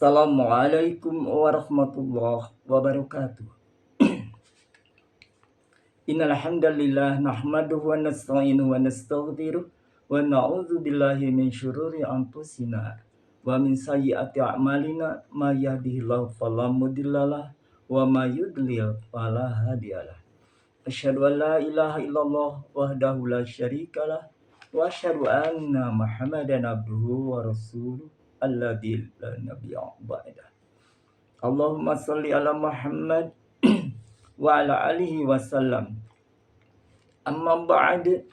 Assalamualaikum warahmatullahi wabarakatuh. Innal hamdalillah nahmaduhu wa nasta'inuhu wa nastaghfiruh wa na'udzu billahi min syururi anfusina wa min sayyiati a'malina may yahdihillahu fala mudhillalah wa may yudlil fala hadiyalah. Asyhadu an la ilaha illallah wahdahu la syarikalah wa asyhadu anna Muhammadan abduhu wa rasuluh alladzi la nabiyya ba'dah. Allahumma sholli ala Muhammad wa ala alihi wasallam. Amma ba'd.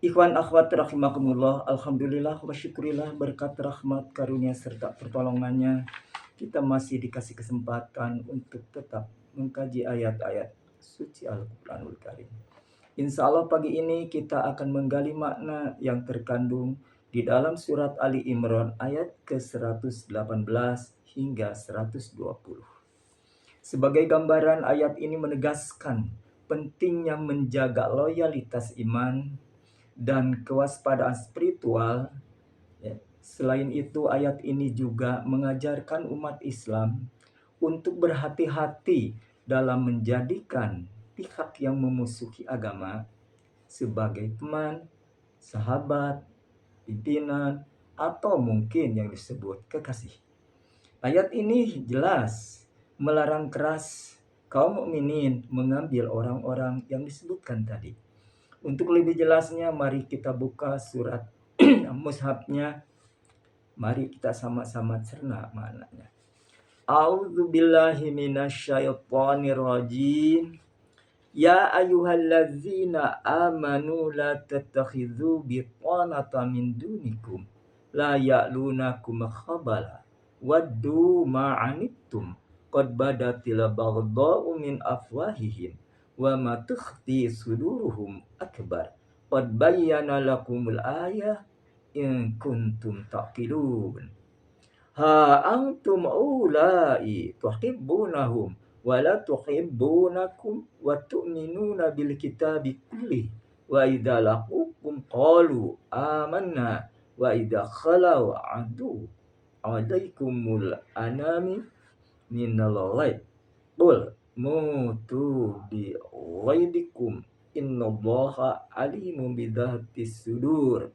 Ikhwan akhwat rahimakumullah, alhamdulillah wa syukurillah berkat rahmat karunia serta pertolongannya kita masih dikasih kesempatan untuk tetap mengkaji ayat-ayat suci Al-Qur'anul Karim. Insya Allah pagi ini kita akan menggali makna yang terkandung di dalam surat Ali Imran ayat ke-118 hingga 120. Sebagai gambaran, ayat ini menegaskan pentingnya menjaga loyalitas iman dan kewaspadaan spiritual. Selain itu, ayat ini juga mengajarkan umat Islam untuk berhati-hati dalam menjadikan pihak yang memusuhi agama sebagai teman, sahabat, pimpinan, atau mungkin yang disebut kekasih. Ayat ini jelas melarang keras kaum mukminin mengambil orang-orang yang disebutkan tadi. Untuk lebih jelasnya, mari kita buka surat mushafnya. Mari kita sama-sama cerna maknanya. A'udzubillahi minasyaitonirrajim. Ya ayyuhallazina amanu la tattakhidhu bitanata min dunikum la ya'lunakum khabala waddu ma'anittum qad badatil baghdha'u min afwahihim wa ma tukhfi suduruhum akbar qad bayyana lakumul ayah in kuntum taqilun. Ha antum ulai tuhibbunahum wa la tuhibbunakum wa tu'minuna bil kitabi kulli wa idza laqukum qalu amanna wa idza khalau adu alaikumul anami minal ghaib qul mutu bi ghaidikum innallaha alimun bidzatis sudur.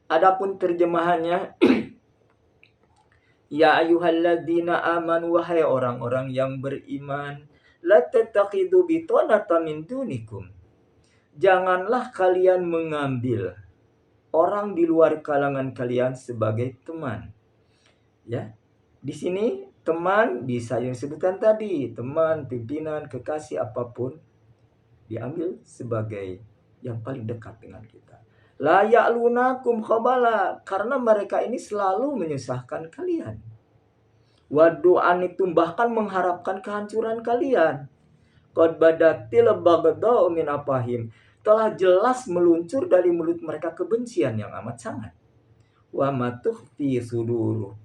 Adapun terjemahannya, ya ayyuhalladzina amanu, wahai orang-orang yang beriman, la tattakhidhu bitanata min dunikum. Janganlah kalian mengambil orang di luar kalangan kalian sebagai teman. Ya. Di sini teman bisa yang disebutkan tadi, teman, pimpinan, kekasih, apapun diambil sebagai yang paling dekat dengan kita. La ya'lunakum khabala, karena mereka ini selalu menyusahkan kalian. Waddu anitum, bahkan mengharapkan kehancuran kalian. Qad badatil baghdha'u min afahim, telah jelas meluncur dari mulut mereka kebencian yang amat sangat. Wa ma tukhfi suduruhum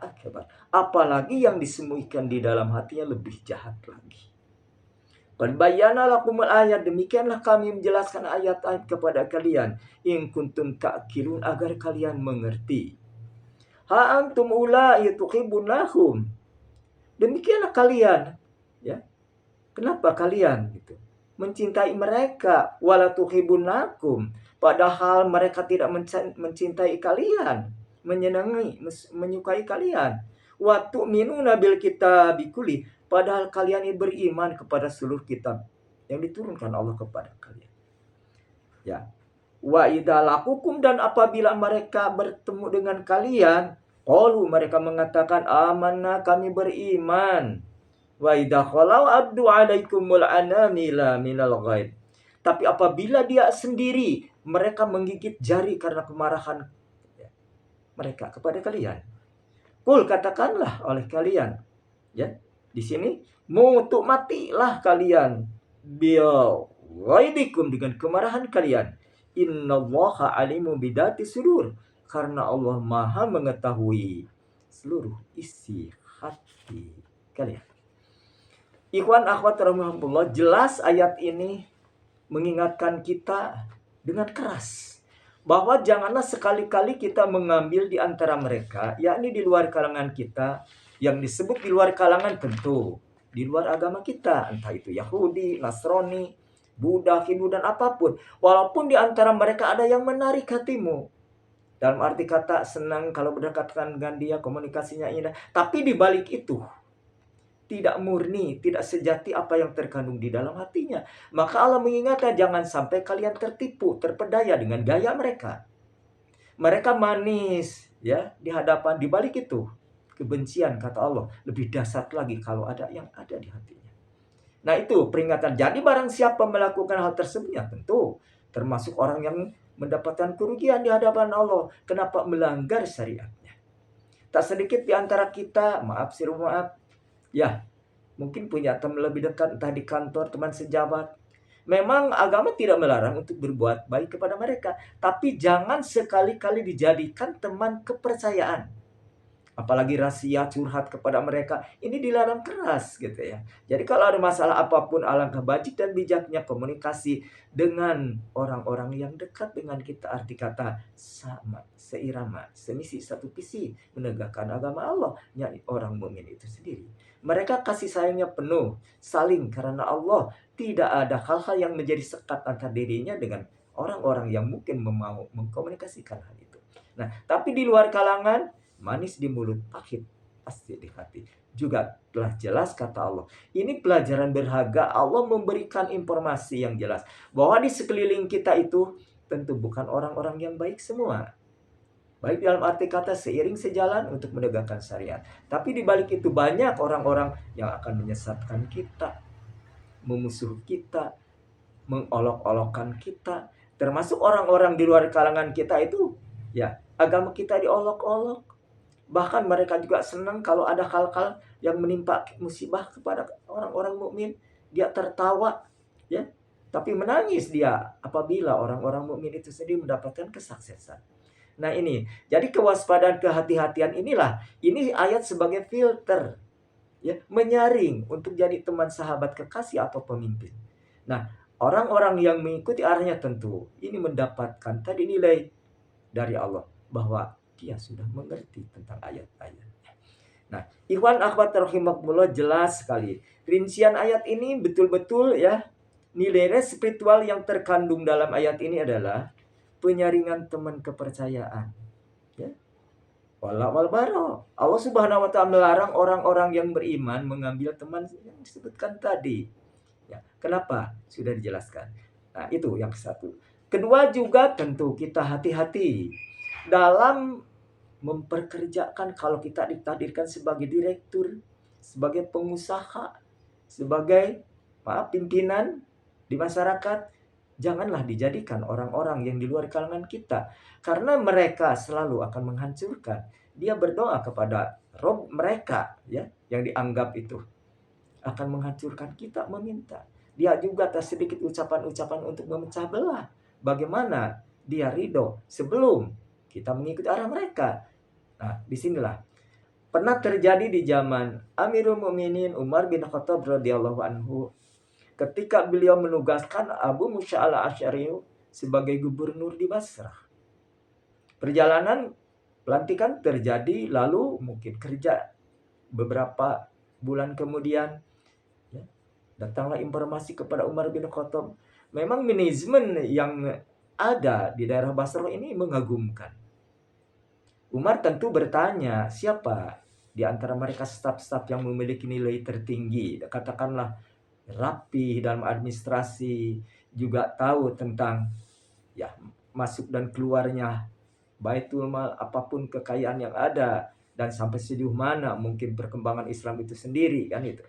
akbar, apalagi yang disembunyikan di dalam hatinya lebih jahat lagi. Qad bayyana lakumul ayat, demikianlah kami menjelaskan ayat-ayat kepada kalian, in kuntum ta'qilun, agar kalian mengerti. Ha antum ulai tuhibbunahum, demikianlah kalian, ya. Kenapa kalian gitu mencintai mereka, wala tuhibbunakum, padahal mereka tidak mencintai kalian, menyenangi, menyukai kalian. Wa tu'minuna bil kitabi kulli, padahal kalian ini beriman kepada seluruh kitab yang diturunkan Allah kepada kalian. Ya. Wa idza laqukum, dan apabila mereka bertemu dengan kalian, qalu, mereka mengatakan amanna, kami beriman. Wa idza khalau addu alaikumul anamila minal ghaib, tapi apabila dia sendiri, mereka menggigit jari karena kemarahan mereka kepada kalian. Qul, katakanlah oleh kalian, ya. Di sini mutu, matilah kalian, bil ghaidikum, dengan kemarahan kalian. Innallaha alimun bidati sudur, karena Allah Maha mengetahui seluruh isi hati kalian. Ikhwan akhwat rahimahumullah, jelas ayat ini mengingatkan kita dengan keras bahwa janganlah sekali-kali kita mengambil di antara mereka, yakni di luar kalangan kita. Yang disebut di luar kalangan tentu di luar agama kita, entah itu Yahudi, Nasrani, Buddha, Hindu, dan apapun. Walaupun di antara mereka ada yang menarik hatimu, dalam arti kata senang kalau berdekatan dengan dia, komunikasinya indah, tapi di balik itu tidak murni, tidak sejati apa yang terkandung di dalam hatinya. Maka Allah mengingatkan, jangan sampai kalian tertipu, terpedaya dengan gaya mereka. Mereka manis ya di hadapan, di balik itu kebencian, kata Allah, lebih dahsyat lagi kalau ada yang ada di hatinya. Nah, itu peringatan. Jadi barang siapa melakukan hal tersebut, ya tentu termasuk orang yang mendapatkan kerugian di hadapan Allah. Kenapa? Melanggar syariatnya. Tak sedikit di antara kita, maaf sih maaf, ya mungkin punya teman lebih dekat, entah di kantor, teman sejabat. Memang agama tidak melarang untuk berbuat baik kepada mereka, tapi jangan sekali-kali dijadikan teman kepercayaan. Apalagi rahasia curhat kepada mereka, ini dilarang keras gitu ya. Jadi kalau ada masalah apapun, alangkah baik dan bijaknya komunikasi dengan orang-orang yang dekat dengan kita, arti kata sama, seirama, semisi, satu visi menegakkan agama Allah, yakni orang mukmin itu sendiri. Mereka kasih sayangnya penuh, saling karena Allah. Tidak ada hal-hal yang menjadi sekat antara dirinya dengan orang-orang yang mungkin mau mengkomunikasikan hal itu. Nah, tapi di luar kalangan, manis di mulut, pahit pasti di hati. Juga telah jelas kata Allah. Ini pelajaran berharga. Allah memberikan informasi yang jelas bahwa di sekeliling kita itu tentu bukan orang-orang yang baik semua. Baik dalam arti kata seiring sejalan untuk menegakkan syariat. Tapi di balik itu banyak orang-orang yang akan menyesatkan kita, memusuhi kita, mengolok-olokkan kita. Termasuk orang-orang di luar kalangan kita itu, ya agama kita diolok-olok. Bahkan mereka juga senang kalau ada hal-hal yang menimpa musibah kepada orang-orang mukmin, dia tertawa, ya. Tapi menangis dia apabila orang-orang mukmin itu sendiri mendapatkan kesuksesan. Nah ini, jadi kewaspadaan, kehati-hatian inilah, ini ayat sebagai filter, ya, menyaring untuk jadi teman, sahabat, kekasih atau pemimpin. Nah, orang-orang yang mengikuti arahnya tentu ini mendapatkan tadi nilai dari Allah bahwa dia sudah mengerti tentang ayat-ayat. Nah, ikhwan akhwat rahimakumullah, jelas sekali. Rincian ayat ini betul-betul ya, nilai spiritual yang terkandung dalam ayat ini adalah penyaringan teman kepercayaan. Ya. Wal baro. Allah Subhanahu wa taala melarang orang-orang yang beriman mengambil teman yang disebutkan tadi. Ya, kenapa? Sudah dijelaskan. Nah, itu yang satu. Kedua juga tentu kita hati-hati dalam memperkerjakan. Kalau kita ditakdirkan sebagai direktur, sebagai pengusaha, sebagai pimpinan di masyarakat, janganlah dijadikan orang-orang yang di luar kalangan kita, karena mereka selalu akan menghancurkan. Dia berdoa kepada Rob mereka, ya, yang dianggap itu akan menghancurkan, kita meminta. Dia juga tak sedikit ucapan-ucapan untuk memecah belah. Bagaimana dia ridho sebelum kita mengikuti arah mereka. Nah, disinilah pernah terjadi di zaman Amirul Mukminin Umar bin Khattab radhiyallahu anhu, ketika beliau menugaskan Abu Musa al-Asy'ari sebagai gubernur di Basrah. Perjalanan pelantikan terjadi, lalu mungkin kerja beberapa bulan kemudian, ya, datanglah informasi kepada Umar bin Khattab. Memang manajemen yang ada di daerah Basrah ini mengagumkan. Umar tentu bertanya, siapa di antara mereka staf-staf yang memiliki nilai tertinggi, katakanlah rapi dalam administrasi, juga tahu tentang ya masuk dan keluarnya Baitul Mal, apapun kekayaan yang ada, dan sampai sejauh mana mungkin perkembangan Islam itu sendiri, kan itu.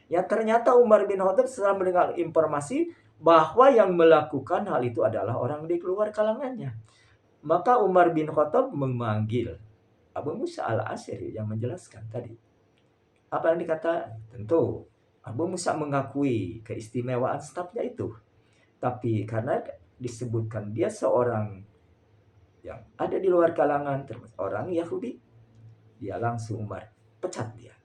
Ya, ternyata Umar bin Khattab setelah mendengar informasi bahwa yang melakukan hal itu adalah orang di luar kalangannya, maka Umar bin Khattab memanggil Abu Musa al-Asy'ari yang menjelaskan tadi. Apa yang dikata? Tentu Abu Musa mengakui keistimewaan stafnya itu. Tapi karena disebutkan dia seorang yang ada di luar kalangan, termasuk orang Yahudi, dia langsung Umar pecat dia.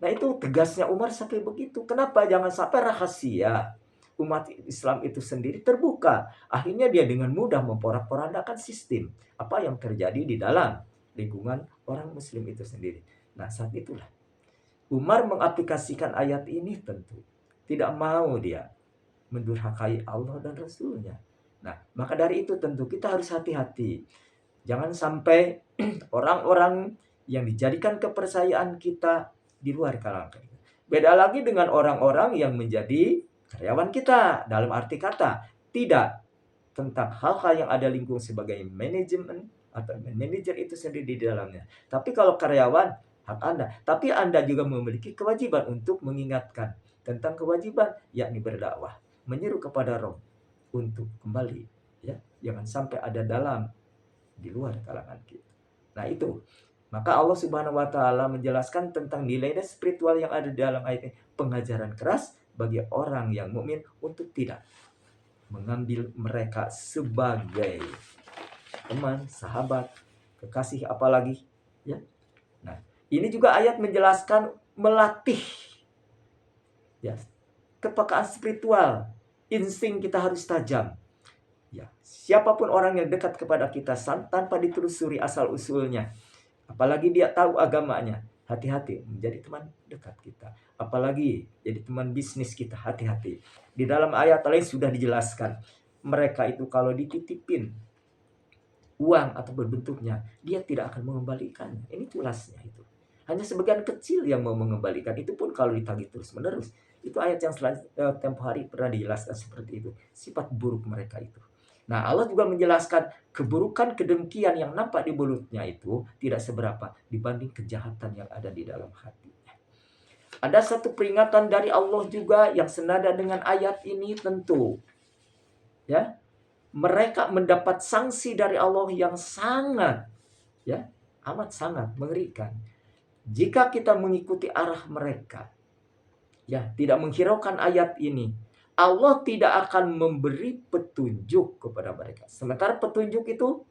Nah, itu tegasnya Umar sampai begitu. Kenapa? Jangan sampai rahasia umat Islam itu sendiri terbuka. Akhirnya dia dengan mudah memporak-porandakan sistem apa yang terjadi di dalam lingkungan orang Muslim itu sendiri. Nah, saat itulah Umar mengaplikasikan ayat ini tentu tidak mau dia mendurhakai Allah dan Rasulnya. Nah, maka dari itu tentu kita harus hati-hati. Jangan sampai orang-orang yang dijadikan kepercayaan kita di luar kalangan. Beda lagi dengan orang-orang yang menjadi karyawan kita. Dalam arti kata, tidak tentang hal-hal yang ada lingkung sebagai manajemen atau manajer itu sendiri di dalamnya. Tapi kalau karyawan, hak Anda. Tapi Anda juga memiliki kewajiban untuk mengingatkan tentang kewajiban, yakni berdakwah. Menyeru kepada Roh untuk kembali. Ya, jangan sampai ada dalam di luar kalangan kita. Nah itu. Maka Allah Subhanahu wa taala menjelaskan tentang nilai spiritual yang ada di dalam ayat ini. Pengajaran keras bagi orang yang mukmin untuk tidak mengambil mereka sebagai teman, sahabat, kekasih apalagi, ya. Nah, ini juga ayat menjelaskan melatih ya kepekaan spiritual. Insting kita harus tajam. Ya, siapapun orang yang dekat kepada kita tanpa ditelusuri asal-usulnya, apalagi dia tahu agamanya, hati-hati menjadi teman dekat kita. Apalagi jadi teman bisnis kita, hati-hati. Di dalam ayat lain sudah dijelaskan, mereka itu kalau dititipin uang atau berbentuknya, dia tidak akan mengembalikannya. Ini tulasnya itu. Hanya sebagian kecil yang mau mengembalikan, itu pun kalau ditagih terus-menerus. Itu ayat yang tempo hari pernah dijelaskan seperti itu. Sifat buruk mereka itu. Nah, Allah juga menjelaskan keburukan kedengkian yang nampak di mulutnya itu tidak seberapa dibanding kejahatan yang ada di dalam hatinya. Ada satu peringatan dari Allah juga yang senada dengan ayat ini tentu. Ya, mereka mendapat sanksi dari Allah yang sangat amat sangat mengerikan. Jika kita mengikuti arah mereka, tidak menghiraukan ayat ini, Allah tidak akan memberi petunjuk kepada mereka. Sementara petunjuk itu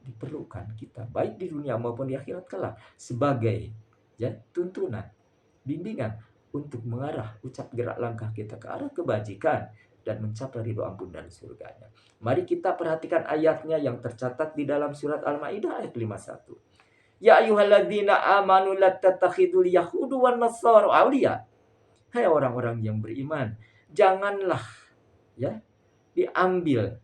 diperlukan kita, baik di dunia maupun di akhirat kelak, sebagai tuntunan, bimbingan untuk mengarah ucap gerak langkah kita ke arah kebajikan dan mencapai ridho ampun dan surganya. Mari kita perhatikan ayatnya yang tercatat di dalam surat Al-Maidah ayat 51. Ya ayyuhalladzina amanu la tattakhidul yahudu wan nasara awliya. Hai orang-orang yang beriman, janganlah diambil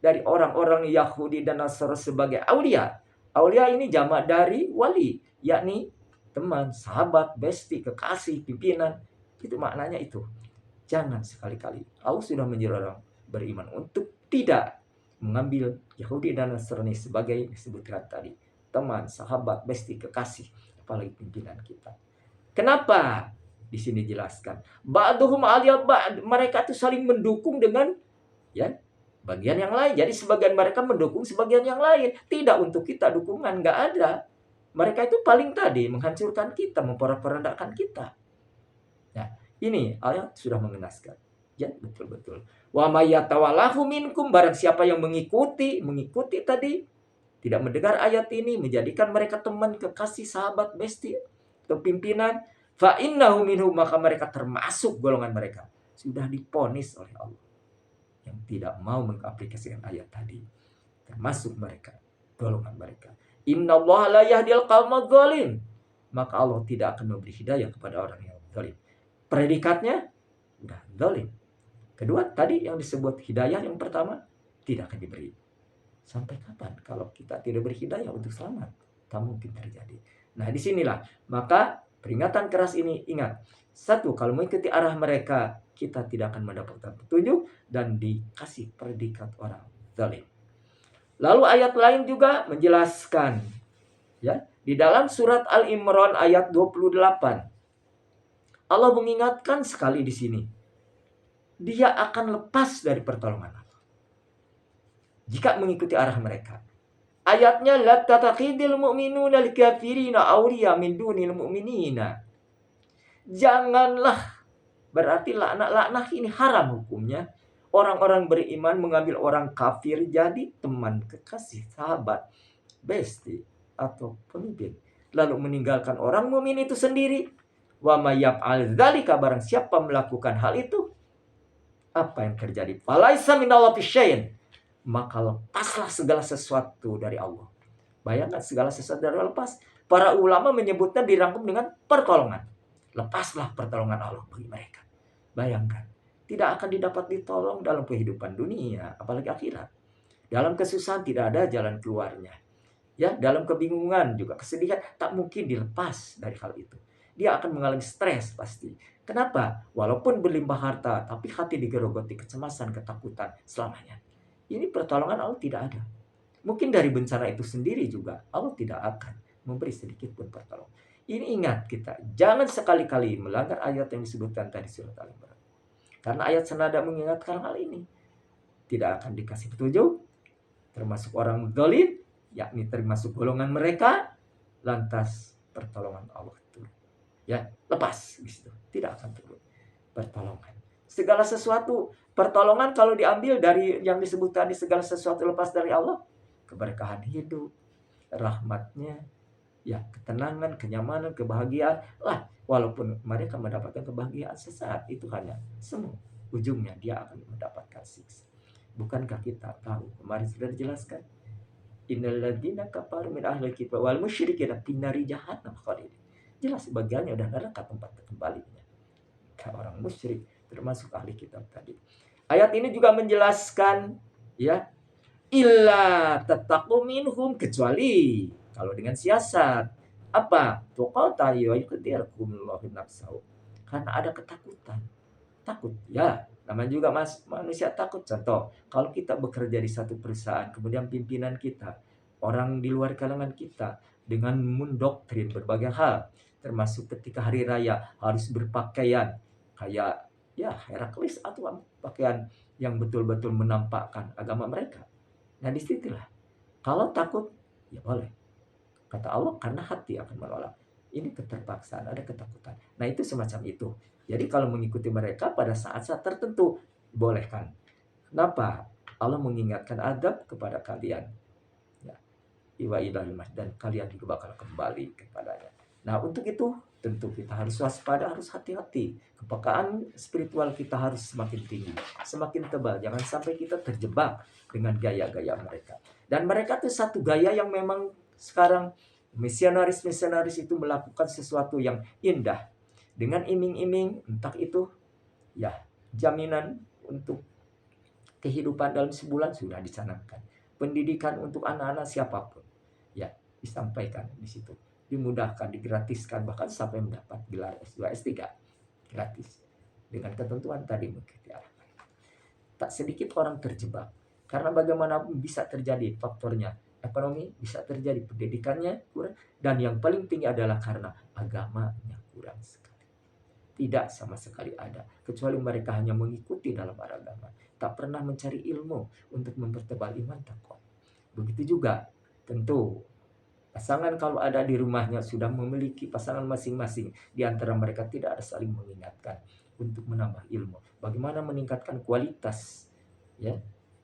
dari orang-orang Yahudi dan Nasara sebagai aulia. Aulia ini jamak dari wali, yakni teman, sahabat, besti, kekasih, pimpinan. Itu maknanya itu. Jangan sekali-kali. Allah sudah menyuruh orang beriman untuk tidak mengambil Yahudi dan Nasrani sebagai disebutkan tadi. Teman, sahabat, besti, kekasih, apalagi pimpinan kita. Kenapa? Di sini jelaskan. Ba'duhum aliyah ba'd. Mereka itu saling mendukung dengan bagian yang lain. Jadi sebagian mereka mendukung sebagian yang lain. Tidak untuk kita dukungan, nggak ada. Mereka itu paling tadi menghancurkan kita, memporak-porandakan kita. Nah, ini ayat sudah mengenaskan. Ya, betul-betul. Wa may yatawallahu minkum, barang siapa yang mengikuti tadi, tidak mendengar ayat ini, menjadikan mereka teman, kekasih, sahabat, besti, atau pimpinan, fa innahu minhum, maka mereka termasuk golongan mereka. Sudah diponis oleh Allah yang tidak mau mengaplikasikan ayat tadi. Termasuk mereka, golongan mereka. Innallaha la yahdil qaumadz zalim. Maka Allah tidak akan memberi hidayah kepada orang yang zalim. Predikatnya udah zalim. Kedua, tadi yang disebut hidayah yang pertama tidak akan diberi. Sampai kapan kalau kita tidak berhidayah untuk selamat? Tak mungkin terjadi. Nah, disinilah maka peringatan keras ini, ingat. Satu, kalau mengikuti arah mereka, kita tidak akan mendapatkan petunjuk dan dikasih predikat orang zalim. Lalu ayat lain juga menjelaskan di dalam surat Al-Imran ayat 28. Allah mengingatkan sekali di sini. Dia akan lepas dari pertolongan Allah jika mengikuti arah mereka. Ayatnya la tattakhidul mu'minuna al-kafirina awliya min dunil mu'minina. Janganlah, berarti laknah ini haram hukumnya. Orang-orang beriman mengambil orang kafir jadi teman, kekasih, sahabat, besti atau pemimpin, lalu meninggalkan orang mukmin itu sendiri. Wa may yaf'al dzalika, barang siapa melakukan hal itu, Apa yang terjadi? Falaisa minallahi syai'in. Maka lepaslah segala sesuatu dari Allah. Bayangkan segala sesuatu dari Allah lepas. Para ulama menyebutnya dirangkum dengan pertolongan. Lepaslah pertolongan Allah bagi mereka. Bayangkan, tidak akan didapat ditolong dalam kehidupan dunia, apalagi akhirat. Dalam kesusahan tidak ada jalan keluarnya. Ya, dalam kebingungan juga kesedihan tak mungkin dilepas dari hal itu. Dia akan mengalami stres pasti. Kenapa? Walaupun berlimpah harta, tapi hati digerogoti kecemasan, ketakutan selamanya. Ini pertolongan Allah tidak ada. Mungkin dari bencana itu sendiri juga Allah tidak akan memberi sedikit pun pertolongan. Ini ingat kita, jangan sekali-kali melanggar ayat yang disebutkan tadi surat Al-Imran. Karena ayat senada mengingatkan hal ini. Tidak akan dikasih petunjuk, termasuk orang zalim, yakni termasuk golongan mereka, lantas pertolongan Allah turun. Ya, lepas di situ. Tidak akan turun pertolongan. Segala sesuatu pertolongan kalau diambil dari yang disebutkan di segala sesuatu lepas dari Allah, keberkahan hidup, rahmatnya, ya ketenangan, kenyamanan, kebahagiaan lah. Walaupun mereka mendapatkan kebahagiaan sesaat, itu hanya semu. Ujungnya dia akan mendapatkan siksa. Bukankah kita tahu? Kemarin sudah dijelaskan. Innal ladzina kafaru min ahlil kitab wal musyrikina finnari jahannam khalidin. Jelas bagiannya udah neraka tempat kembalinya. Orang musyrik termasuk ahli kitab tadi. Ayat ini juga menjelaskan ya, illa tattaqu minhum, kecuali kalau dengan siasat apa? Tuqata yuqdirkumullahu nafsahu. Karena ada ketakutan. Takut ya, namanya juga manusia takut. Contoh, kalau kita bekerja di satu perusahaan, kemudian pimpinan kita, orang di luar kalangan kita, dengan mendoktrin berbagai hal, termasuk ketika hari raya harus berpakaian kayak ya Herakles atau pakaian yang betul-betul menampakkan agama mereka. Nah disitulah, kalau takut ya boleh. Kata Allah, karena hati akan menolak. Ini keterpaksaan, ada ketakutan. Nah itu semacam itu. Jadi kalau mengikuti mereka pada saat-saat tertentu, bolehkan. Kenapa? Allah mengingatkan adab kepada kalian. Ya, iwa ilahil dan kalian juga bakal kembali kepadanya. Nah untuk itu tentu kita harus waspada, harus hati-hati. Kepekaan spiritual kita harus semakin tinggi, semakin tebal. Jangan sampai kita terjebak dengan gaya-gaya mereka. Dan mereka tuh satu gaya yang memang sekarang misionaris-misionaris itu melakukan sesuatu yang indah dengan iming-iming, entah itu ya jaminan untuk kehidupan dalam sebulan sudah dicanangkan, pendidikan untuk anak-anak siapapun ya disampaikan di situ, dimudahkan, digratiskan, bahkan sampai mendapat gelar S2 S3 gratis dengan ketentuan tadi mengikuti arahan. Tak sedikit orang terjebak karena bagaimanapun bisa terjadi faktornya ekonomi, bisa terjadi pendidikannya kurang, dan yang paling tinggi adalah karena agamanya kurang sekali. Tidak sama sekali ada, kecuali mereka hanya mengikuti dalam agama, tak pernah mencari ilmu untuk mempertebal iman takwa. Begitu juga tentu pasangan kalau ada di rumahnya sudah memiliki pasangan masing-masing, di antara mereka tidak ada saling mengingatkan untuk menambah ilmu. Bagaimana meningkatkan kualitas ya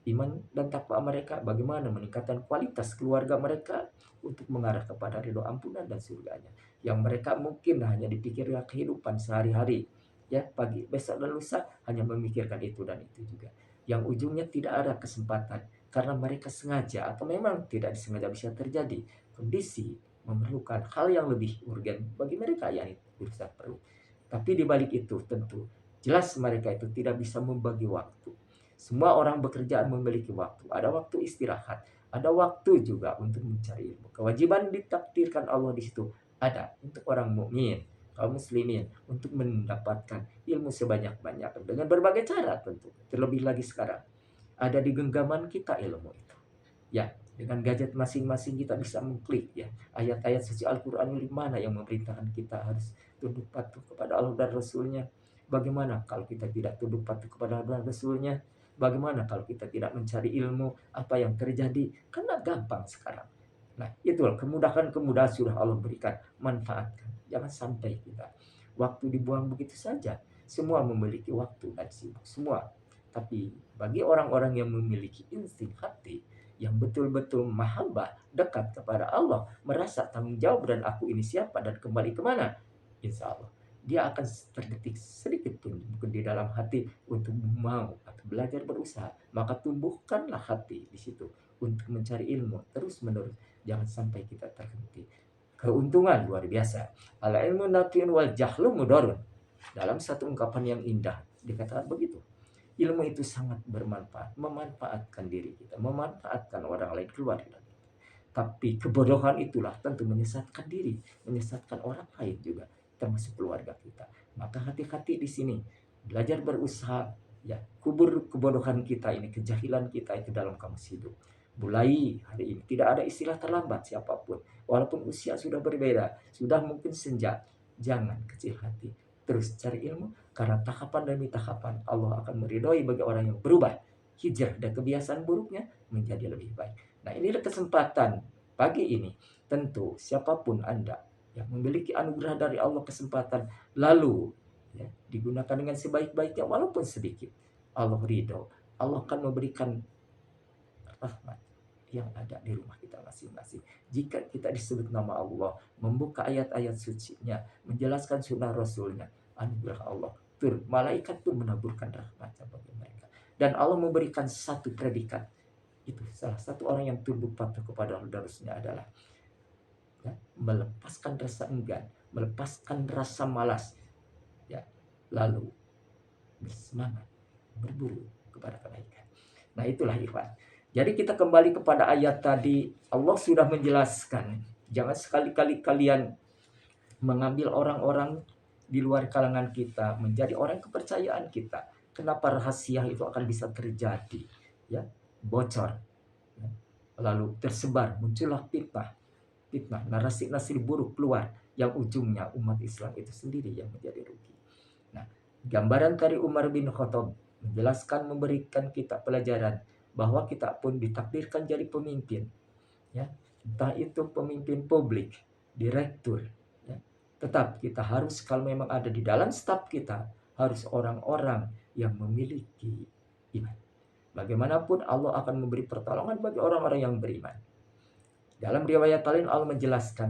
iman dan takwa mereka, bagaimana meningkatkan kualitas keluarga mereka untuk mengarah kepada ridho ampunan dan surganya. Yang mereka mungkin hanya dipikirkan kehidupan sehari-hari, ya pagi, besok dan lusa hanya memikirkan itu dan itu juga. Yang ujungnya tidak ada kesempatan karena mereka sengaja atau memang tidak disengaja bisa terjadi kondisi memerlukan hal yang lebih urgen bagi mereka, yakni urusan perut. Tapi di balik itu tentu jelas mereka itu tidak bisa membagi waktu. Semua orang bekerja memiliki waktu. Ada waktu istirahat, ada waktu juga untuk mencari ilmu. Kewajiban ditakdirkan Allah di situ ada untuk orang mukmin, kaum muslimin, untuk mendapatkan ilmu sebanyak-banyak dengan berbagai cara tentu. Terlebih lagi sekarang ada di genggaman kita ilmu itu. Ya, dengan gadget masing-masing kita bisa mengklik ya ayat-ayat suci Al-Qur'anul mana yang memerintahkan kita harus tunduk patuh kepada Allah dan Rasulnya. Bagaimana kalau kita tidak tunduk patuh kepada Allah dan Rasulnya? Bagaimana kalau kita tidak mencari ilmu apa yang terjadi? Karena gampang sekarang. Nah, itulah kemudahan-kemudahan sudah Allah berikan. Manfaatkan. Jangan sampai kita waktu dibuang begitu saja. Semua memiliki waktu dan sibuk semua. Tapi bagi orang-orang yang memiliki insting hati, yang betul-betul mahabbah, dekat kepada Allah, merasa tanggung jawab dan aku ini siapa dan kembali kemana, insya Allah dia akan terdetik sedikit pun mungkin di dalam hati untuk mau atau belajar berusaha, maka tumbuhkanlah hati di situ untuk mencari ilmu terus menerus. Jangan sampai kita terhenti. Keuntungan luar biasa. Al ilmu nafi'un wal jahlu mudharun. Dalam satu ungkapan yang indah dikatakan begitu. Ilmu itu sangat bermanfaat, memanfaatkan diri kita, memanfaatkan orang lain, keluarga. Tapi kebodohan itulah tentu menyesatkan diri, menyesatkan orang lain juga, termasuk keluarga kita. Maka hati-hati di sini, belajar berusaha, ya, kubur kebodohan kita ini, kejahilan kita itu dalam kamus hidup. Mulai hari ini, tidak ada istilah terlambat siapapun. Walaupun usia sudah berbeda, sudah mungkin senja, jangan kecil hati. Terus cari ilmu, karena tahapan demi tahapan Allah akan meridhoi bagi orang yang berubah. Hijrah dan kebiasaan buruknya menjadi lebih baik. Nah, inilah kesempatan pagi ini. Tentu siapapun Anda yang memiliki anugerah dari Allah kesempatan lalu ya, digunakan dengan sebaik-baiknya walaupun sedikit. Allah ridho. Allah akan memberikan rahmat yang ada di rumah kita masing-masing. Jika kita disebut nama Allah, membuka ayat-ayat suci-Nya, menjelaskan sunnah Rasul-Nya, anugerah Allah. Tur, malaikat pun menaburkan rahmatnya bagi mereka. Dan Allah memberikan satu predikat. Itu salah satu orang yang tunduk patuh kepada Rasul-Nya adalah ya, melepaskan rasa enggan, melepaskan rasa malas, ya, lalu bersemangat berburu kepada kebaikan. Nah, itulah ikhwan. Jadi kita kembali kepada ayat tadi, Allah sudah menjelaskan, jangan sekali-kali kalian mengambil orang-orang di luar kalangan kita menjadi orang kepercayaan kita. Kenapa rahasia itu akan bisa terjadi? Ya, bocor. Ya. Lalu tersebar, muncullah fitnah, narasi-narasi buruk keluar yang ujungnya umat Islam itu sendiri yang menjadi rugi. Nah, gambaran dari Umar bin Khattab menjelaskan, memberikan kita pelajaran bahwa kita pun ditakdirkan jadi pemimpin, ya, entah itu pemimpin publik, direktur, ya. Tetap kita harus, kalau memang ada di dalam staf kita, harus orang-orang yang memiliki iman. Bagaimanapun Allah akan memberi pertolongan bagi orang-orang yang beriman. Dalam riwayat lain Allah menjelaskan,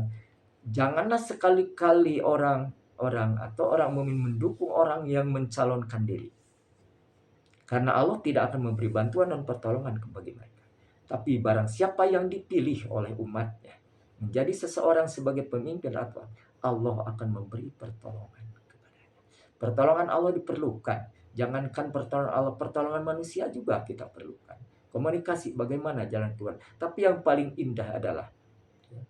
janganlah sekali-kali orang atau orang mukmin mendukung orang yang mencalonkan diri. Karena Allah tidak akan memberi bantuan dan pertolongan kepada mereka. Tapi barang siapa yang dipilih oleh umatnya menjadi seseorang sebagai pemimpin atau Allah akan memberi pertolongan kepadanya. Pertolongan Allah diperlukan. Jangankan pertolongan Allah, pertolongan manusia juga kita perlukan. Komunikasi bagaimana jalan keluar. Tapi yang paling indah adalah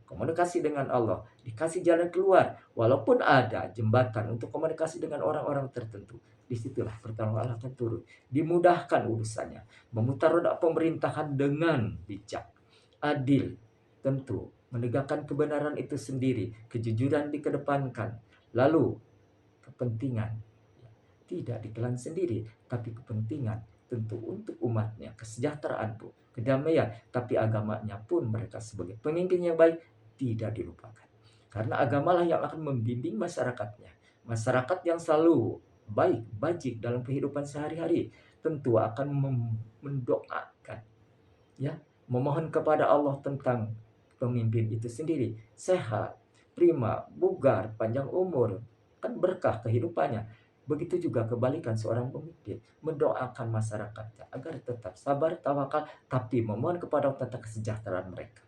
komunikasi dengan Allah, dikasih jalan keluar, walaupun ada jembatan untuk komunikasi dengan orang-orang tertentu. Disitulah pertolongan Allah akan turun, dimudahkan urusannya, memutar roda pemerintahan dengan bijak, adil, tentu menegakkan kebenaran itu sendiri, kejujuran dikedepankan, lalu kepentingan tidak ditelan sendiri, tapi kepentingan tentu untuk umatnya, kesejahteraan pun, kedamaian, tapi agamanya pun mereka sebagai pemimpin yang baik tidak dilupakan. Karena agamalah yang akan membimbing masyarakatnya. Masyarakat yang selalu baik, bajik dalam kehidupan sehari-hari tentu akan mendoakan, ya, memohon kepada Allah tentang pemimpin itu sendiri, sehat, prima, bugar, panjang umur, kan berkah kehidupannya. Begitu juga kebalikan seorang pemimpin mendoakan masyarakatnya agar tetap sabar, tawakal, tapi memohon kepada Allah tentang kesejahteraan mereka.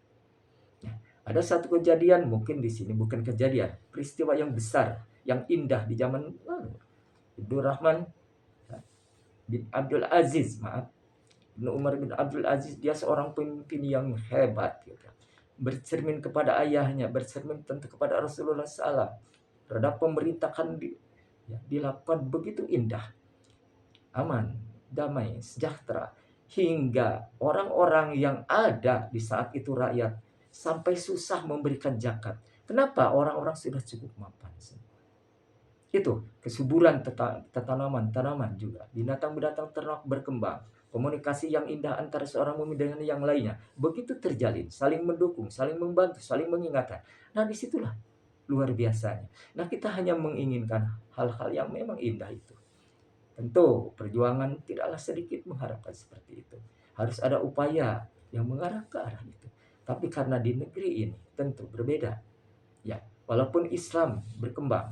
Nah, ada satu kejadian, mungkin di sini bukan kejadian, peristiwa yang besar, yang indah di zaman lalu. Abdurrahman bin Abdul Aziz, maaf, Ibnu Umar bin Abdul Aziz, dia seorang pemimpin yang hebat, gitu. Bercermin kepada ayahnya, bercermin tentu kepada Rasulullah SAW. Terhadap pemerintahan dilakukan begitu indah, aman, damai, sejahtera, hingga orang-orang yang ada di saat itu rakyat sampai susah memberikan zakat. Kenapa? Orang-orang sudah cukup mapan. Itu kesuburan tanaman juga, binatang-binatang ternak berkembang, komunikasi yang indah antara seorang mukmin dengan yang lainnya begitu terjalin, saling mendukung, saling membantu, saling mengingatkan. Nah, disitulah luar biasanya. Nah, kita hanya menginginkan hal-hal yang memang indah itu. Tentu perjuangan tidaklah sedikit mengharapkan seperti itu. Harus ada upaya yang mengarah ke arah itu. Tapi karena di negeri ini tentu berbeda. Ya, walaupun Islam berkembang,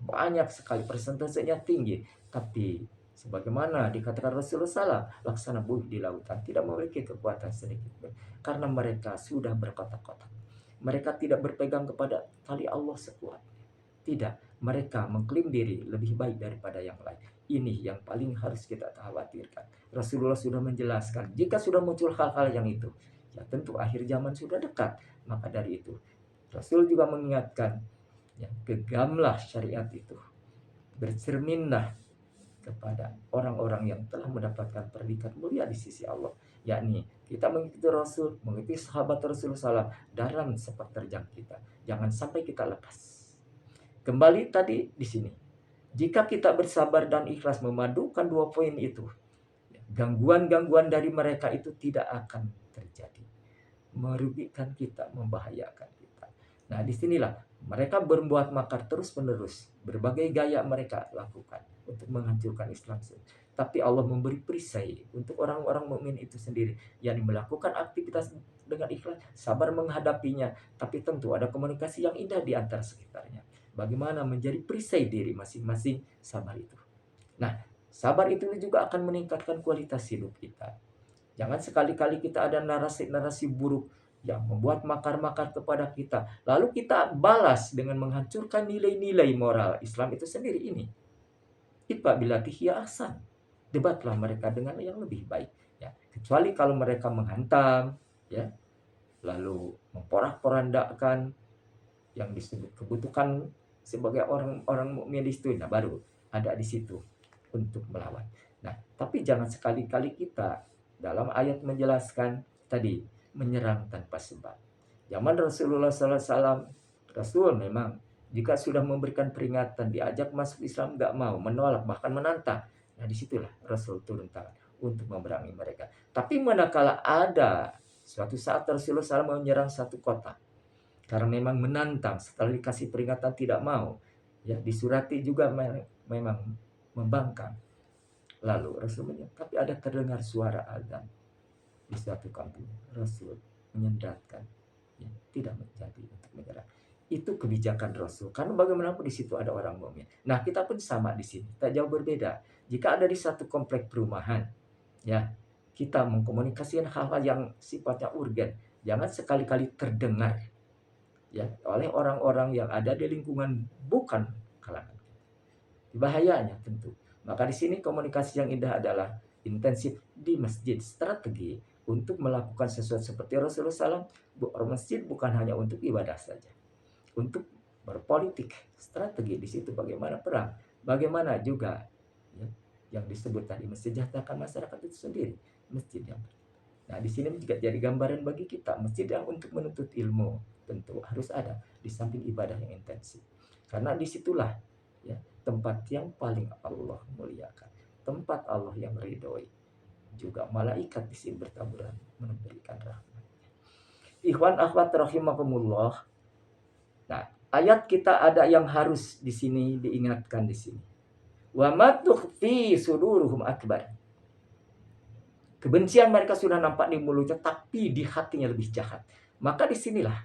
banyak sekali, persentasenya tinggi. Tapi sebagaimana dikatakan Rasulullah SAW, laksana buih di lautan tidak memiliki kekuatan sedikit pun. Karena mereka sudah berkotak-kotak. Mereka tidak berpegang kepada tali Allah sekuat. Tidak, mereka mengklaim diri lebih baik daripada yang lain. Ini yang paling harus kita khawatirkan. Rasulullah sudah menjelaskan, jika sudah muncul hal-hal yang itu, ya tentu akhir zaman sudah dekat. Maka dari itu, Rasul juga mengingatkan, ya, genggamlah syariat itu. Bercerminlah kepada orang-orang yang telah mendapatkan predikat mulia di sisi Allah, yakni kita mengikuti Rasul, mengikuti sahabat Rasulullah SAW dalam sepak terjang kita. Jangan sampai kita lepas. Kembali tadi di sini, jika kita bersabar dan ikhlas memadukan dua poin itu, gangguan-gangguan dari mereka itu tidak akan terjadi, merugikan kita, membahayakan kita. Nah, disinilah mereka berbuat makar terus-menerus, berbagai gaya mereka lakukan untuk menghancurkan Islam. Tapi Allah memberi perisai untuk orang-orang mukmin itu sendiri, yang melakukan aktivitas dengan ikhlas, sabar menghadapinya. Tapi tentu ada komunikasi yang indah di antara sekitarnya. Bagaimana menjadi perisai diri masing-masing sabar itu. Nah, sabar itu juga akan meningkatkan kualitas hidup kita. Jangan sekali-kali kita ada narasi-narasi buruk yang membuat makar-makar kepada kita, lalu kita balas dengan menghancurkan nilai-nilai moral Islam itu sendiri ini. Itba bilati hiya ahsan. Debatlah mereka dengan yang lebih baik. Ya, kecuali kalau mereka menghantam, ya, lalu memporak-porandakan yang disebut kebutuhan sebagai orang-orang mukmin di situ, nah baru ada di situ untuk melawan. Nah, tapi jangan sekali-kali kita dalam ayat menjelaskan tadi menyerang tanpa sebab. Zaman Rasulullah SAW, Rasul memang jika sudah memberikan peringatan, diajak masuk Islam nggak mau, menolak, bahkan menantang. Nah, disitulah Rasul turun tangan untuk memerangi mereka. Tapi manakala ada suatu saat Rasulullah SAW menyerang satu kota, karena memang menantang, setelah dikasih peringatan tidak mau, ya disurati juga memang membangkang. Lalu Rasul tapi ada terdengar suara azan di suatu kampung. Rasul menyandarkan, ya, tidak menjadi untuk menyerang. Itu kebijakan Rasul. Karena bagaimanapun di situ ada orang mukmin. Nah, kita pun sama di sini, tak jauh berbeda. Jika ada di satu komplek perumahan, ya, kita mengkomunikasikan hal-hal yang sifatnya urgen. Jangan sekali-kali terdengar, ya, oleh orang-orang yang ada di lingkungan bukan kalangan. Bahayanya tentu. Maka di sini komunikasi yang indah adalah intensif di masjid, strategi untuk melakukan sesuatu seperti Rasulullah SAW. Masjid bukan hanya untuk ibadah saja, untuk berpolitik, strategi di situ bagaimana perang, bagaimana juga, ya, yang disebut tadi mensejahterakan masyarakat itu sendiri, masjid yang. Nah, di sini juga jadi gambaran bagi kita, masjid yang untuk menuntut ilmu tentu harus ada di samping ibadah yang intensif. Karena disitulah, ya, tempat yang paling Allah muliakan, tempat Allah yang ridhoi, juga malaikat di sini bertaburan memberikan rahmat. Ikhwan akhwat rahimakumullah. Nah, ayat kita ada yang harus di sini diingatkan di sini. Wa ma tukhfi suduruhum akbar. Kebencian mereka sudah nampak di mulutnya, tapi di hatinya lebih jahat. Maka disinilah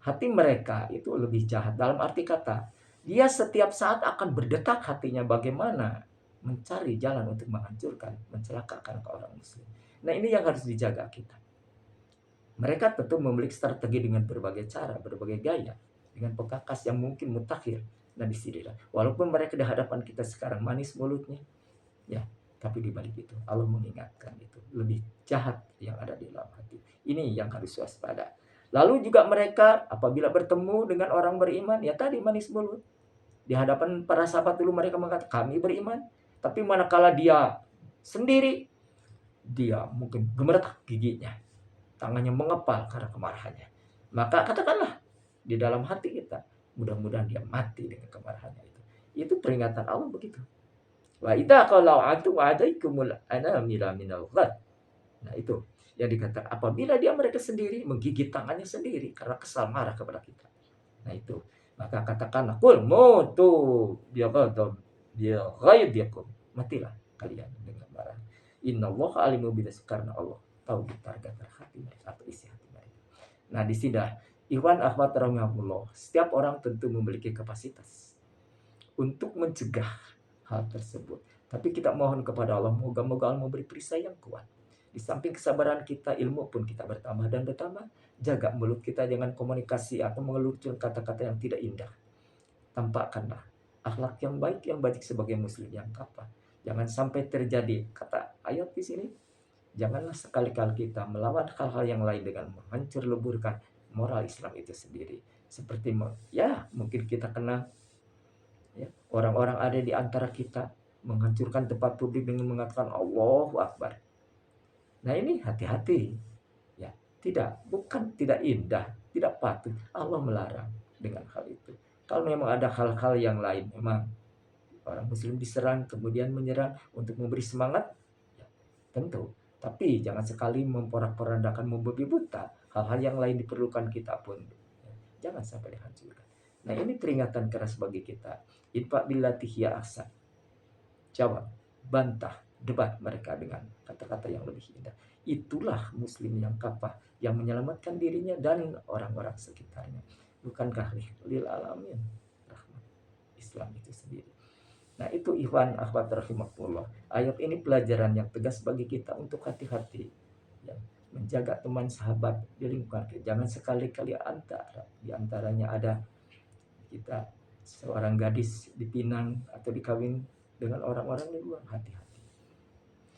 hati mereka itu lebih jahat. Dalam arti kata, dia setiap saat akan berdetak hatinya bagaimana mencari jalan untuk menghancurkan, mencelakakan ke orang muslim. Nah, ini yang harus dijaga kita. Mereka tentu memiliki strategi dengan berbagai cara, berbagai gaya, dengan pekakas yang mungkin mutakhir. Nah, disinilah. Walaupun mereka di hadapan kita sekarang manis mulutnya, ya, tapi di balik itu Allah mengingatkan itu lebih jahat yang ada di dalam hati. Ini yang harus waspada. Lalu juga mereka apabila bertemu dengan orang beriman, ya tadi manis mulut. Di hadapan para sahabat dulu mereka mengatakan kami beriman. Tapi manakala dia sendiri, dia mungkin gemeretak giginya, tangannya mengepal karena kemarahannya. Maka katakanlah di dalam hati kita, mudah-mudahan dia mati dengan kemarahannya itu. Itu peringatan Allah begitu. Wa idza qalau atu alaikumul anamila minal ghad. Nah, itu yang dikatakan apabila dia mereka sendiri menggigit tangannya sendiri karena kesal marah kepada kita. Nah, itu. Maka katakanlah qul mutu bighadab bighaidikum. Matilah kalian dengan marah. Innallaha alimu bidas, karena Allah tahu getar-getar hati mereka atau isi hati mereka. Nah, di sini dah Ikhwan akhwat rahimahullah, setiap orang tentu memiliki kapasitas untuk mencegah hal tersebut. Tapi kita mohon kepada Allah, moga-moga Allah memberi perisai yang kuat. Di samping kesabaran kita, ilmu pun kita bertambah dan bertambah. Jaga mulut kita jangan komunikasi atau mengeluarkan kata-kata yang tidak indah. Tampakkanlah akhlak yang baik sebagai muslim yang kafah. Jangan sampai terjadi kata ayat di sini. Janganlah sekali-kali kita melawan hal-hal yang lain dengan menghancur leburkan moral Islam itu sendiri. Seperti mungkin kita kenal ya, orang-orang ada di antara kita menghancurkan tempat publik dengan mengatakan Allahu Akbar. Nah ini hati-hati ya, bukan tidak indah, tidak patut. Allah melarang dengan hal itu. Kalau memang ada hal-hal yang lain, memang orang muslim diserang kemudian menyerang untuk memberi semangat, ya, tentu. Tapi jangan sekali memporak-porandakan, membabi buta. Hal-hal yang lain diperlukan kita pun, ya, jangan sampai dihancurkan. Nah ini peringatan keras bagi kita. Infaq billati hiya ahsan. Jawab, bantah, debat mereka dengan kata-kata yang lebih indah. Itulah muslim yang kafah, yang menyelamatkan dirinya dan orang-orang sekitarnya. Bukankah lil alamin rahmat Islam itu sendiri. Nah itu ikhwan akhwat rahimakumullah. Ayat ini pelajaran yang tegas bagi kita untuk hati-hati ya, menjaga teman sahabat di lingkungan kita. Jangan sekali-kali di antaranya ada kita seorang gadis dipinang atau dikawin dengan orang-orang di luar. Hati-hati.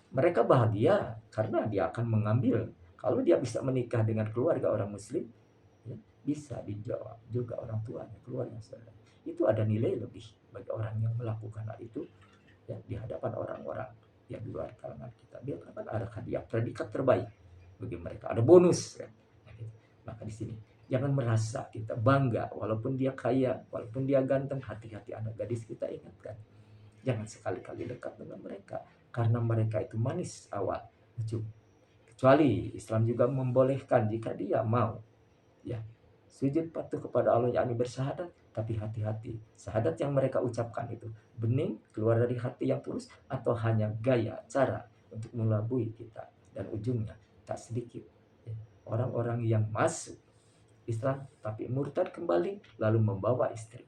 Mereka bahagia karena dia akan mengambil. Kalau dia bisa menikah dengan keluarga orang muslim, ya, bisa dijawab juga orang tuanya, keluarga saudara. Itu ada nilai lebih bagi orang yang melakukan hal itu ya, di hadapan orang-orang yang di luar kalangan kita. Dia akan ada hadiah predikat terbaik bagi mereka, ada bonus ya. Maka di sini jangan merasa kita bangga walaupun dia kaya, walaupun dia ganteng. Hati-hati anak gadis kita, ingatkan. Jangan sekali-kali dekat dengan mereka karena mereka itu manis awal. Kecuali Islam juga membolehkan jika dia mau ya sujud patuh kepada Allah, yakni bersyahadat. Tapi hati-hati, syahadat yang mereka ucapkan itu bening, keluar dari hati yang tulus, atau hanya gaya, cara untuk melabui kita. Dan ujungnya tak sedikit ya, orang-orang yang masuk Islam tapi murtad kembali lalu membawa istri.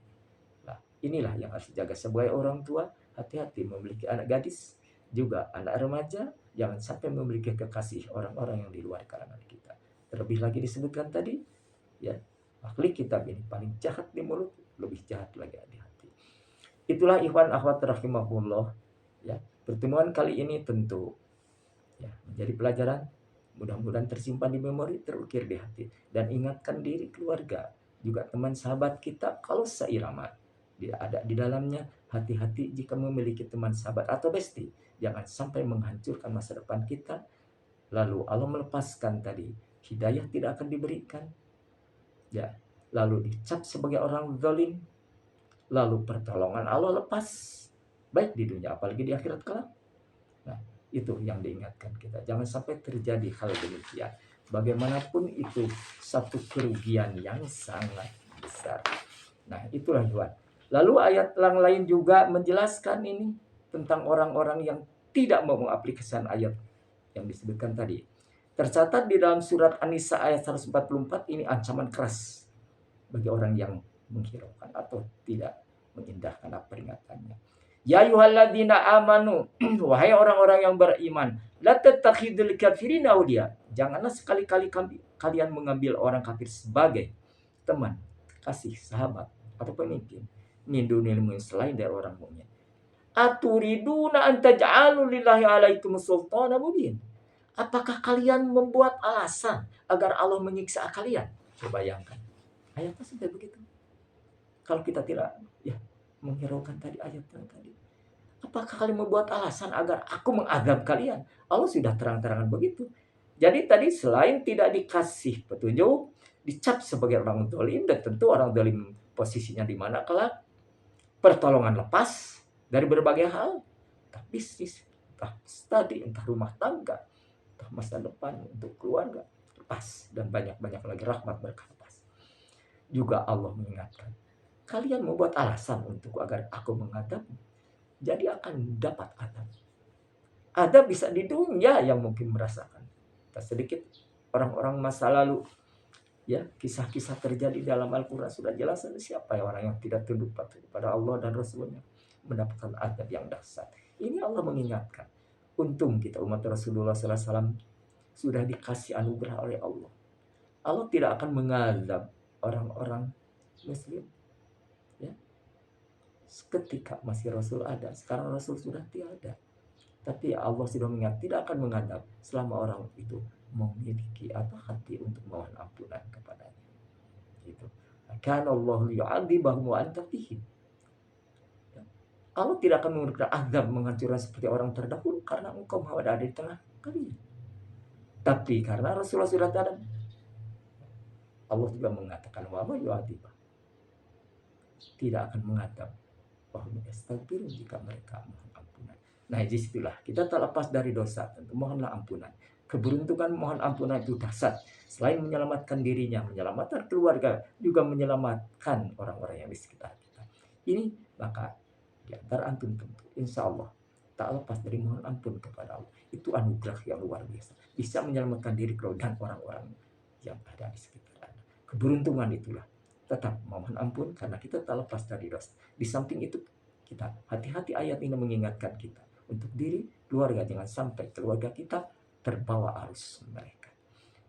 Nah, inilah yang harus dijaga sebagai orang tua. Hati-hati memiliki anak gadis, juga anak remaja. Jangan sampai memiliki kekasih orang-orang yang di luar kalangan kita. Terlebih lagi disebutkan tadi ya, ahli kitab ini paling jahat di mulut, lebih jahat lagi di hati. Itulah ikhwan akhwat rahimahullah ya. Pertemuan kali ini tentu ya menjadi pelajaran, mudah-mudahan tersimpan di memori, terukir di hati, dan ingatkan diri keluarga, juga teman sahabat kita kalau seirama dia ada di dalamnya. Hati-hati jika memiliki teman sahabat atau bestie, jangan sampai menghancurkan masa depan kita. Lalu Allah melepaskan tadi, hidayah tidak akan diberikan ya, lalu dicap sebagai orang zalim, lalu pertolongan Allah lepas baik di dunia apalagi di akhirat kelak. Nah itu yang diingatkan kita, jangan sampai terjadi hal demikian. Bagaimanapun itu satu kerugian yang sangat besar. Nah itulah Tuhan. Lalu ayat yang lain juga menjelaskan ini tentang orang-orang yang tidak mau mengaplikasikan ayat yang disebutkan tadi. Tercatat di dalam surat An-Nisa ayat 144 ini ancaman keras bagi orang yang menghiraukan atau tidak mengindahkan peringatannya. Ya ayyuhalladzina amanu, wahai orang-orang yang beriman, la tattakhidul kafirina awliya. Janganlah sekali-kali kalian mengambil orang kafir sebagai teman, kasih, sahabat atau pemimpin. Min dunil mu'min, selain dari orang mukmin. Aturiduna an taj'alu lillahi alaikum sultana mubin. Apakah kalian membuat alasan agar Allah menyiksa kalian? Coba bayangkan. Ayatnya sudah begitu. Kalau kita tidak ya menghiraukan tadi ayatnya tadi. Apakah kalian membuat alasan agar aku mengadab kalian? Allah sudah terang-terangan begitu. Jadi tadi selain tidak dikasih petunjuk, dicap sebagai orang zalim, dan tentu orang zalim posisinya di mana kelak? Pertolongan lepas dari berbagai hal, entah bisnis, entah studi, entah rumah tangga, entah masa depan untuk keluarga, lepas, dan banyak-banyak lagi rahmat berkah lepas. Juga Allah mengingatkan, kalian membuat alasan untuk agar aku mengadab, jadi akan dapat adab. Adab bisa di dunia yang mungkin merasakan. Tak sedikit orang-orang masa lalu ya, kisah-kisah terjadi dalam Al-Quran sudah jelas siapa ya orang yang tidak tunduk patuh kepada Allah dan Rasulnya. mendapatkan azab yang dahsyat. Ini Allah mengingatkan. Untung kita umat Rasulullah SAW sudah dikasih anugerah oleh Allah. Allah tidak akan mengazab orang-orang Muslim, ya, ketika masih Rasul ada. Sekarang Rasul sudah tiada, tapi Allah sudah mengingat tidak akan mengadab selama orang itu memiliki atau hati untuk mohon ampunan kepadanya. Gitu. Karena Allah yu'adzibahum wa anta fihim. Allah tidak akan memberikan azab menghancurkan seperti orang terdahulu karena engkau ada di tengah kalian. Tapi karena Rasulullah sudah ada, Allah juga mengatakan wa ma yu'adzibah, tidak akan mengadab wahum yastaghfirun jika mereka mohon ampunan. Nah, disitulah kita terlepas dari dosa, tentu mohonlah ampunan. Keberuntungan mohon ampunan itu dahsyat. Selain menyelamatkan dirinya, menyelamatkan keluarga, juga menyelamatkan orang-orang yang di sekitar kita. Ini maka di antara antum tentu insya Allah tak lepas dari mohon ampun kepada Allah. Itu anugerah yang luar biasa. Bisa menyelamatkan diri kau dan orang-orang yang ada di sekitar Anda. Keberuntungan itulah. Tetap mohon ampun karena kita tak lepas dari dosa. Di samping itu kita hati-hati, ayat ini mengingatkan kita untuk diri keluarga, jangan sampai keluarga kita terbawa arus mereka.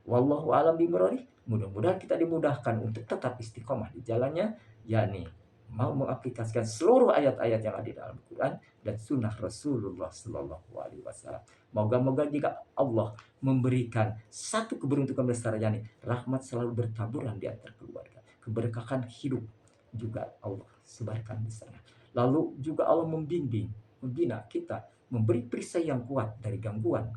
Wallahu a'lam bishawab. Mudah-mudahan kita dimudahkan untuk tetap istiqomah di jalannya, yakni mau mengaplikasikan seluruh ayat-ayat yang ada di dalam Quran dan sunnah Rasulullah Sallallahu Alaihi Wasallam. Moga-moga jika Allah memberikan satu keberuntungan besar, yakni rahmat selalu bertaburan di antara keluarga, keberkahan hidup juga Allah sebarkan di sana. Lalu juga Allah membimbing, membina kita, memberi perisai yang kuat dari gangguan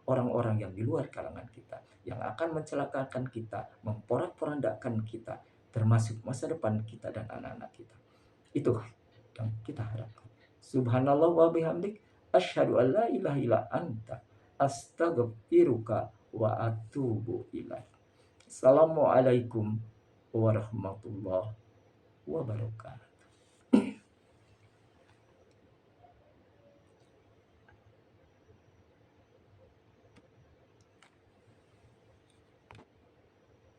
orang-orang yang di luar kalangan kita, yang akan mencelakakan kita, memporak-porandakan kita, termasuk masa depan kita dan anak-anak kita. Itu yang kita harapkan. Subhanallah wa bihamdik, asyhadu an la ilaha illa anta, astaghfiruka wa atubu ilaik. Assalamualaikum warahmatullahi wabarakatuh.